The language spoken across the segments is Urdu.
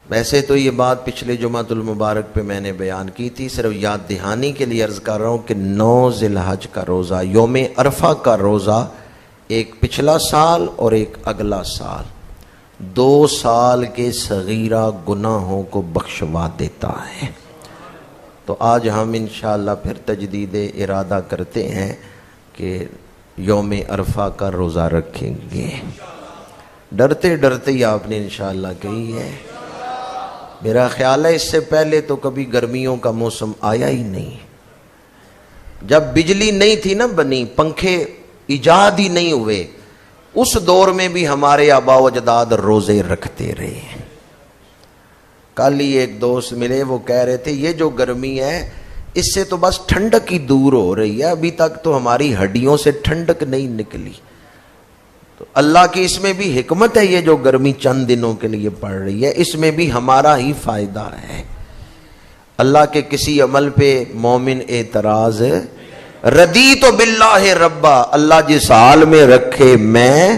ویسے تو یہ بات پچھلے جمعۃ المبارک پہ میں نے بیان کی تھی، صرف یاد دہانی کے لیے عرض کر رہا ہوں کہ 9 ذی الحج کا روزہ، یوم عرفہ کا روزہ، ایک پچھلا سال اور ایک اگلا سال، 2 سال کے صغیرہ گناہوں کو بخشوا دیتا ہے۔ تو آج ہم انشاءاللہ پھر تجدید ارادہ کرتے ہیں کہ یوم عرفہ کا روزہ رکھیں گے۔ ڈرتے ڈرتے ہی آپ نے انشاءاللہ کہی ہے۔ میرا خیال ہے اس سے پہلے تو کبھی گرمیوں کا موسم آیا ہی نہیں۔ جب بجلی نہیں تھی نا بنی، پنکھے ایجاد ہی نہیں ہوئے، اس دور میں بھی ہمارے آبا و اجداد روزے رکھتے رہے۔ کل ہی ایک دوست ملے، وہ کہہ رہے تھے یہ جو گرمی ہے اس سے تو بس ٹھنڈک ہی دور ہو رہی ہے، ابھی تک تو ہماری ہڈیوں سے ٹھنڈک نہیں نکلی۔ تو اللہ کی اس میں بھی حکمت ہے، یہ جو گرمی چند دنوں کے لیے پڑ رہی ہے اس میں بھی ہمارا ہی فائدہ ہے۔ اللہ کے کسی عمل پہ مومن اعتراض ردیت باللہ ربا، اللہ جس حال میں رکھے میں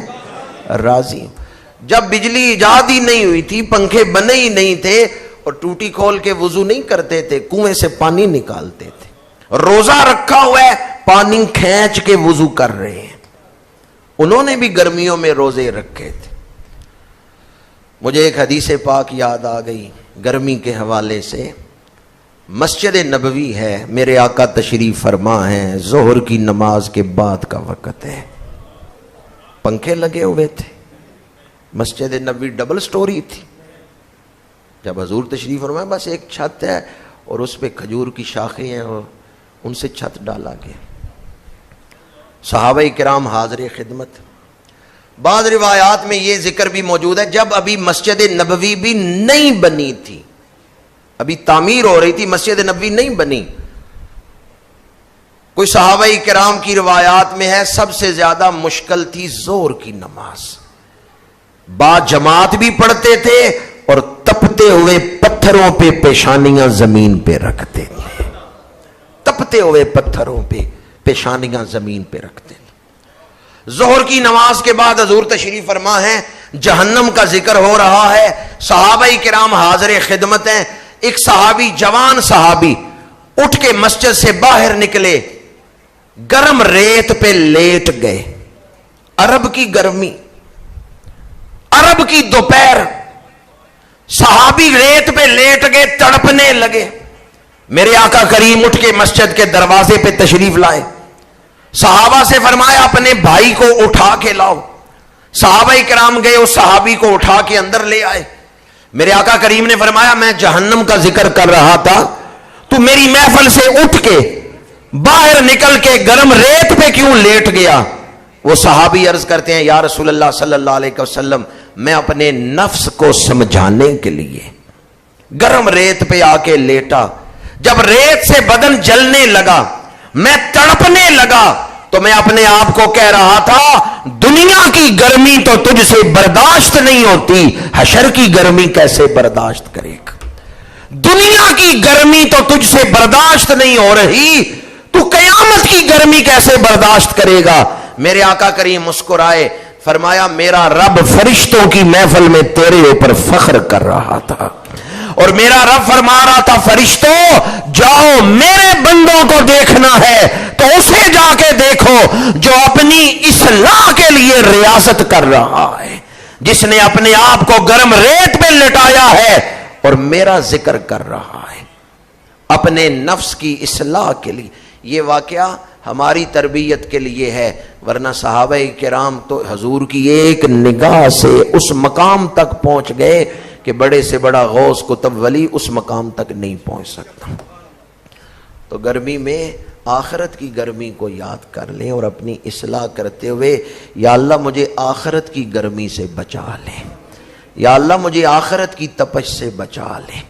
راضی ہوں۔ جب بجلی ایجاد ہی نہیں ہوئی تھی، پنکھے بنے ہی نہیں تھے اور ٹوٹی کھول کے وضو نہیں کرتے تھے، کنویں سے پانی نکالتے تھے، روزہ رکھا ہوا ہے پانی کھینچ کے وضو کر رہے ہیں، انہوں نے بھی گرمیوں میں روزے رکھے تھے۔ مجھے ایک حدیث پاک یاد آ گئی گرمی کے حوالے سے۔ مسجد نبوی ہے، میرے آقا تشریف فرما ہیں، ظہر کی نماز کے بعد کا وقت ہے، پنکھے لگے ہوئے تھے، مسجد نبوی ڈبل سٹوری تھی۔ جب حضور تشریف فرمایا بس ایک چھت ہے اور اس پہ کھجور کی شاخیں ہیں اور ان سے چھت ڈالا گیا۔ صحابہ کرام حاضر خدمت۔ بعض روایات میں یہ ذکر بھی موجود ہے جب ابھی مسجد نبوی بھی نہیں بنی تھی، ابھی تعمیر ہو رہی تھی، مسجد نبوی نہیں بنی۔ کوئی صحابہ کرام کی روایات میں ہے سب سے زیادہ مشکل تھی ظہر کی نماز، با جماعت بھی پڑھتے تھے اور تپتے ہوئے پتھروں پہ پیشانیاں زمین پہ رکھتے تھے، تپتے ہوئے پتھروں پہ پیشانیاں زمین پہ رکھتے تھے۔ ظہر کی نماز کے بعد حضور تشریف فرما ہے، جہنم کا ذکر ہو رہا ہے، صحابہ کرام حاضر خدمت ہیں۔ ایک صحابی، جوان صحابی اٹھ کے مسجد سے باہر نکلے، گرم ریت پہ لیٹ گئے۔ عرب کی گرمی، عرب کی دوپہر، صحابی ریت پہ لیٹ گئے، تڑپنے لگے۔ میرے آقا کریم اٹھ کے مسجد کے دروازے پہ تشریف لائے، صحابہ سے فرمایا اپنے بھائی کو اٹھا کے لاؤ۔ صحابہ کرام گئے، اس صحابی کو اٹھا کے اندر لے آئے۔ میرے آقا کریم نے فرمایا میں جہنم کا ذکر کر رہا تھا، تو میری محفل سے اٹھ کے باہر نکل کے گرم ریت پہ کیوں لیٹ گیا؟ وہ صحابی عرض کرتے ہیں یا رسول اللہ صلی اللہ علیہ وسلم، میں اپنے نفس کو سمجھانے کے لیے گرم ریت پہ آ کے لیٹا، جب ریت سے بدن جلنے لگا، میں تڑپنے لگا، تو میں اپنے آپ کو کہہ رہا تھا دنیا کی گرمی تو تجھ سے برداشت نہیں ہوتی، حشر کی گرمی کیسے برداشت کرے گا؟ دنیا کی گرمی تو تجھ سے برداشت نہیں ہو رہی، تو قیامت کی گرمی کیسے برداشت کرے گا؟ میرے آقا کریم مسکرائے، فرمایا میرا رب فرشتوں کی محفل میں تیرے اوپر فخر کر رہا تھا، اور میرا رب فرما رہا تھا فرشتوں جاؤ میرے بندوں کو دیکھنا ہے تو اسے جا کے دیکھو جو اپنی اصلاح کے لیے ریاضت کر رہا ہے، جس نے اپنے آپ کو گرم ریت پہ لٹایا ہے اور میرا ذکر کر رہا ہے اپنے نفس کی اصلاح کے لیے۔ یہ واقعہ ہماری تربیت کے لیے ہے، ورنہ صحابہ کرام تو حضور کی ایک نگاہ سے اس مقام تک پہنچ گئے کہ بڑے سے بڑا غوث کتب ولی اس مقام تک نہیں پہنچ سکتا۔ تو گرمی میں آخرت کی گرمی کو یاد کر لیں اور اپنی اصلاح کرتے ہوئے یا اللہ مجھے آخرت کی گرمی سے بچا لیں، یا اللہ مجھے آخرت کی تپش سے بچا لیں۔